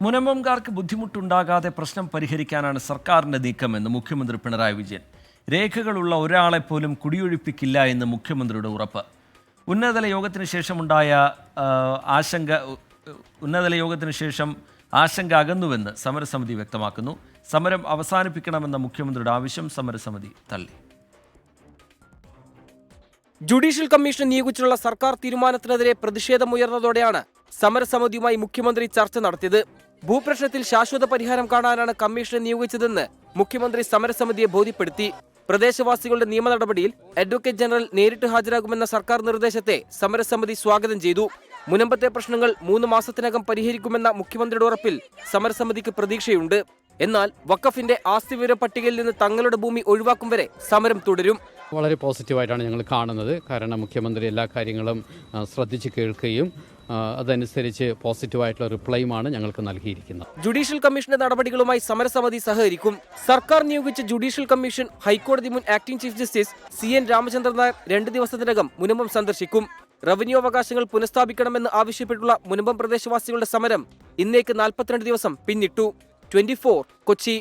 മുനമ്പംകാർക്ക് ബുദ്ധിമുട്ടുണ്ടാകാതെ പ്രശ്നം പരിഹരിക്കാനാണ് സർക്കാരിന്റെ നീക്കമെന്ന് മുഖ്യമന്ത്രി പിണറായി വിജയൻ. രേഖകളുള്ള ഒരാളെപ്പോലും കുടിയൊഴിപ്പിക്കില്ല എന്ന് മുഖ്യമന്ത്രിയുടെ ഉറപ്പ്. ഉന്നതതല യോഗത്തിന് ശേഷം ആശങ്ക അകന്നുവെന്ന് സമരസമിതി വ്യക്തമാക്കുന്നു. സമരം അവസാനിപ്പിക്കണമെന്ന മുഖ്യമന്ത്രിയുടെ ആവശ്യം സമരസമിതി തള്ളി. ജുഡീഷ്യൽ കമ്മീഷൻ നിയോഗിച്ചുള്ള സർക്കാർ തീരുമാനത്തിനെതിരെ പ്രതിഷേധമുയർന്നതോടെയാണ് സമരസമിതിയുമായി മുഖ്യമന്ത്രി ചർച്ച നടത്തിയത്. ഭൂപ്രശ്നത്തിൽ ശാശ്വത പരിഹാരം കാണാനാണ് കമ്മീഷനെ നിയോഗിച്ചതെന്ന് മുഖ്യമന്ത്രി സമരസമിതിയെ ബോധ്യപ്പെടുത്തി. പ്രദേശവാസികളുടെ നിയമ നടപടിയിൽ അഡ്വക്കേറ്റ് ജനറൽ നേരിട്ട് ഹാജരാകുമെന്ന സർക്കാർ നിർദ്ദേശത്തെ സമരസമിതി സ്വാഗതം ചെയ്തു. മുനമ്പത്തെ പ്രശ്നങ്ങൾ 3 മാസത്തിനകം പരിഹരിക്കുമെന്ന മുഖ്യമന്ത്രിയുടെ ഉറപ്പിൽ സമരസമിതിക്ക് പ്രതീക്ഷയുണ്ട്. എന്നാൽ വഖഫിന്റെ ആസ്തി വിവര പട്ടികയിൽ നിന്ന് തങ്ങളുടെ ഭൂമി ഒഴിവാക്കും വരെ സമരം തുടരും. വളരെ പോസിറ്റീവായിട്ടാണ് ഞങ്ങൾ കാണുന്നത്. കാരണം മുഖ്യമന്ത്രി എല്ലാ കാര്യങ്ങളും ശ്രദ്ധിച്ച് കേൾക്കുകയും അതനുസരിച്ച് പോസിറ്റീവായിട്ടുള്ള റിപ്ലൈയുമാണ് ഞങ്ങൾക്ക് നൽകിയിരിക്കുന്നത്. ജുഡീഷ്യൽ കമ്മീഷന്റെ നടപടികളുമായി സമരസമിതി സഹകരിക്കും. സർക്കാർ നിയോഗിച്ച ജുഡീഷ്യൽ കമ്മീഷൻ ഹൈക്കോടതി മുൻ acting chief justice CN Ramachandran Nair 2 ദിവസത്തിനകം മുനമ്പം സന്ദർശിക്കും. റവന്യൂ അവകാശങ്ങൾ പുനഃസ്ഥാപിക്കണമെന്ന് ആവശ്യപ്പെട്ടുള്ള മുനമ്പം പ്രദേശവാസികളുടെ സമരം ഇന്നേക്ക് 42 ദിവസം പിന്നിട്ടു. 24 കൊച്ചി.